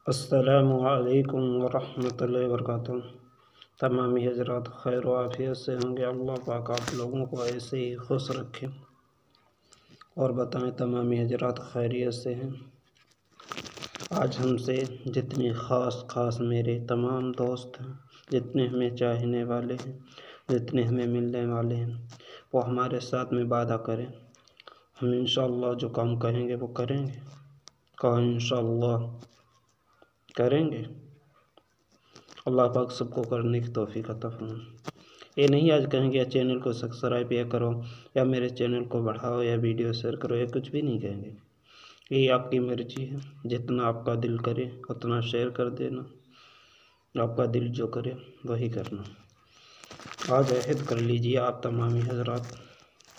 السلام علیکم ورحمۃ اللہ وبرکاتہ۔ تمامی حضرات خیر و عافیت سے ہوں گے۔ اللہ پاک آپ لوگوں کو ایسے ہی خوش رکھے اور بتائیں تمامی حضرات خیریت سے ہیں۔ آج ہم سے جتنے خاص میرے تمام دوست ہیں، جتنے ہمیں چاہنے والے ہیں، جتنے ہمیں ملنے والے ہیں، وہ ہمارے ساتھ میں وعدہ کریں، ہم انشاءاللہ جو کام کہیں گے وہ کریں گے۔ کہا انشاءاللہ کریں گے۔ اللہ پاک سب کو کرنے کی توفیق عطا فرمائے۔ یہ نہیں آج کہیں گے یا چینل کو سبسکرائب یا کرو یا میرے چینل کو بڑھاؤ یا ویڈیو شیئر کرو، یہ کچھ بھی نہیں کہیں گے۔ یہ آپ کی مرضی ہے، جتنا آپ کا دل کرے اتنا شیئر کر دینا، آپ کا دل جو کرے وہی کرنا۔ آج عہد کر لیجیے آپ تمامی حضرات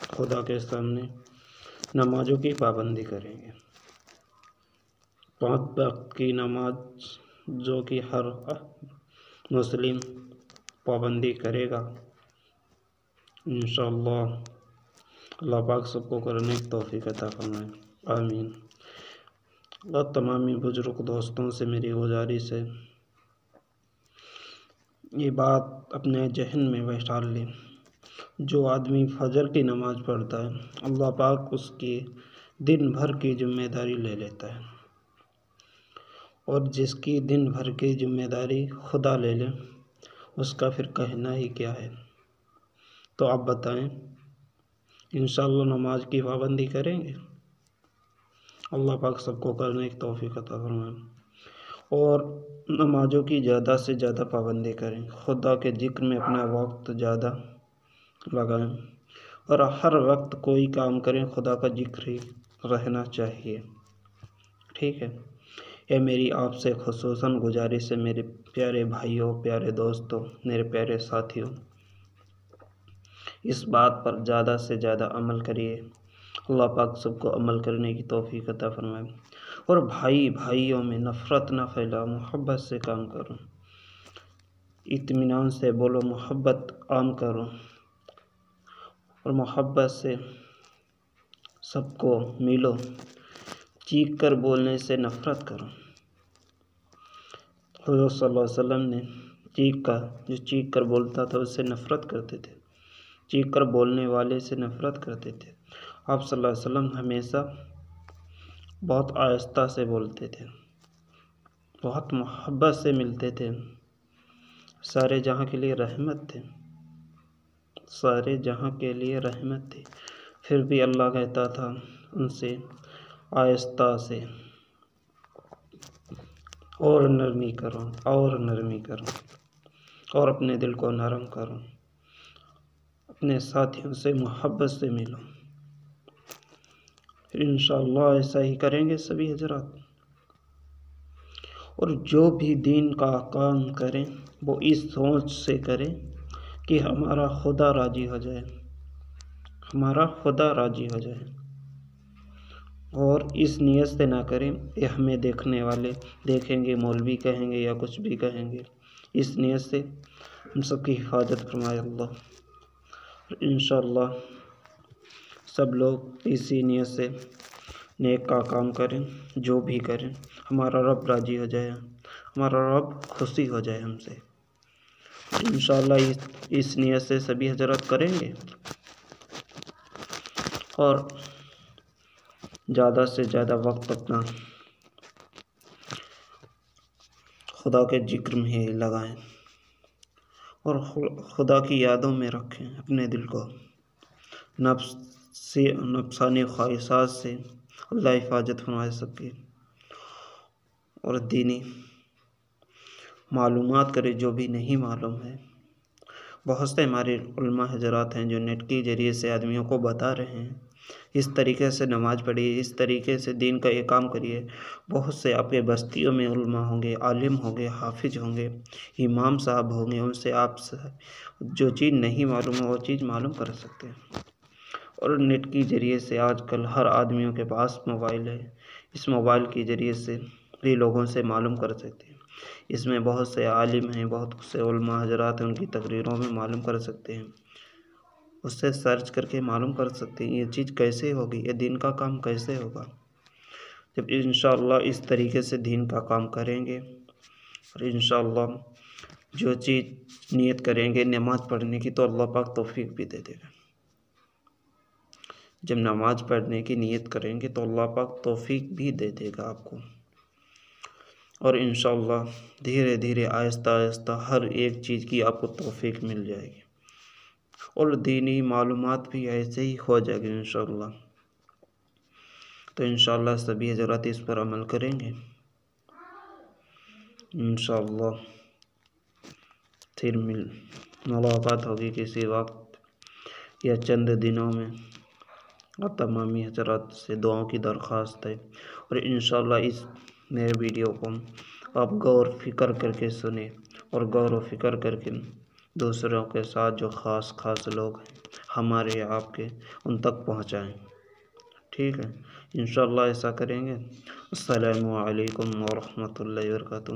خدا کے سامنے نمازوں کی پابندی کریں گے۔ 5 وقت کی نماز جو کہ ہر مسلم پابندی کرے گا انشاءاللہ اللہ پاک سب کو کرنے کی توفیق عطا فرمائے، آمین۔ اور تمامی بزرگ دوستوں سے میری گزارش ہے، یہ بات اپنے ذہن میں بیٹھا لیں، جو آدمی فجر کی نماز پڑھتا ہے اللہ پاک اس کی دن بھر کی ذمہ داری لے لیتا ہے، اور جس کی دن بھر کی ذمہ داری خدا لے لے اس کا پھر کہنا ہی کیا ہے۔ تو آپ بتائیں انشاءاللہ نماز کی پابندی کریں گے؟ اللہ پاک سب کو کرنے کی توفیق عطا فرمائے، اور نمازوں کی زیادہ سے زیادہ پابندی کریں، خدا کے ذکر میں اپنا وقت زیادہ لگائیں، اور ہر وقت کوئی کام کریں خدا کا ذکر ہی رہنا چاہیے، ٹھیک ہے۔ یہ میری آپ سے خصوصاً گزارش ہے، میرے پیارے بھائیوں، پیارے دوستوں، میرے پیارے ساتھیوں، اس بات پر زیادہ سے زیادہ عمل کریے۔ اللہ پاک سب کو عمل کرنے کی توفیق عطا فرمائے، اور بھائیوں میں نفرت نہ پھیلاؤ، محبت سے کام کرو، اطمینان سے بولو، محبت عام کرو، اور محبت سے سب کو ملو، چیخ کر بولنے سے نفرت کرو۔ حضور صلی اللہ علیہ وسلم نے جو چیخ کر بولتا تھا اس سے نفرت کرتے تھے، چیخ کر بولنے والے سے نفرت کرتے تھے۔ آپ صلی اللہ علیہ وسلم ہمیشہ بہت آہستہ سے بولتے تھے، بہت محبت سے ملتے تھے، سارے جہاں کے لیے رحمت تھے، سارے جہاں کے لیے رحمت تھی، پھر بھی اللہ کہتا تھا ان سے آہستہ سے اور نرمی کرو، اور نرمی کرو، اور اپنے دل کو نرم کرو، اپنے ساتھیوں سے محبت سے ملو۔ پھر انشاءاللہ ایسا ہی کریں گے سبھی حضرات، اور جو بھی دین کا کام کریں وہ اس سوچ سے کریں کہ ہمارا خدا راضی ہو جائے، ہمارا خدا راضی ہو جائے، اور اس نیت سے نہ کریں کہ ہمیں دیکھنے والے دیکھیں گے، مولوی کہیں گے یا کچھ بھی کہیں گے۔ اس نیت سے ہم سب کی حفاظت فرمائے اللہ، اور انشاءاللہ سب لوگ اسی نیت سے نیک کا کام کریں، جو بھی کریں ہمارا رب راضی ہو جائے، ہمارا رب خوشی ہو جائے ہم سے۔ انشاءاللہ اس نیت سے سبھی حضرات کریں گے، اور زیادہ سے زیادہ وقت اپنا خدا کے ذکر میں ہی لگائیں، اور خدا کی یادوں میں رکھیں اپنے دل کو، نفسانی خواہشات سے اللہ حفاظت فرمائے سب کی، اور دینی معلومات کرے جو بھی نہیں معلوم ہے۔ بہت سے ہمارے علماء حضرات ہیں جو نیٹ کے ذریعے سے آدمیوں کو بتا رہے ہیں اس طریقے سے نماز پڑھیے، اس طریقے سے دین کا یہ کام کریے۔ بہت سے آپ کے بستیوں میں علماء ہوں گے، عالم ہوں گے، حافظ ہوں گے، امام صاحب ہوں گے، ان سے آپ جو چیز نہیں معلوم ہے وہ چیز معلوم کر سکتے ہیں۔ اور نیٹ کے ذریعے سے آج کل ہر آدمیوں کے پاس موبائل ہے، اس موبائل کے ذریعے سے بھی لوگوں سے معلوم کر سکتے ہیں۔ اس میں بہت سے عالم ہیں، بہت سے علماء حضرات ہیں، ان کی تقریروں میں معلوم کر سکتے ہیں، اس سے سرچ کر کے معلوم کر سکتے ہیں یہ چیز کیسے ہوگی، یہ دین کا کام کیسے ہوگا۔ جب انشاءاللہ اس طریقے سے دین کا کام کریں گے اور انشاءاللہ جو چیز نیت کریں گے نماز پڑھنے کی تو اللہ پاک توفیق بھی دے دے گا۔ جب نماز پڑھنے کی نیت کریں گے تو اللہ پاک توفیق بھی دے دے گا آپ کو، اور انشاءاللہ دھیرے دھیرے آہستہ آہستہ ہر ایک چیز کی آپ کو توفیق مل جائے گی، اور دینی معلومات بھی ایسے ہی ہو جائے گی انشاءاللہ۔ تو انشاءاللہ سبھی حضرات اس پر عمل کریں گے انشاءاللہ۔ پھر ملاقات ہوگی کسی وقت یا چند دنوں میں، اور تمامی حضرات سے دعاؤں کی درخواست ہے، اور انشاءاللہ اس میرے ویڈیو کو آپ غور و فکر کر کے سنیں، اور غور و فکر کر کے دوسروں کے ساتھ جو خاص لوگ ہیں ہمارے آپ کے ان تک پہنچائیں، ٹھیک ہے؟ انشاءاللہ ایسا کریں گے۔ السلام علیکم ورحمۃ اللہ وبرکاتہ۔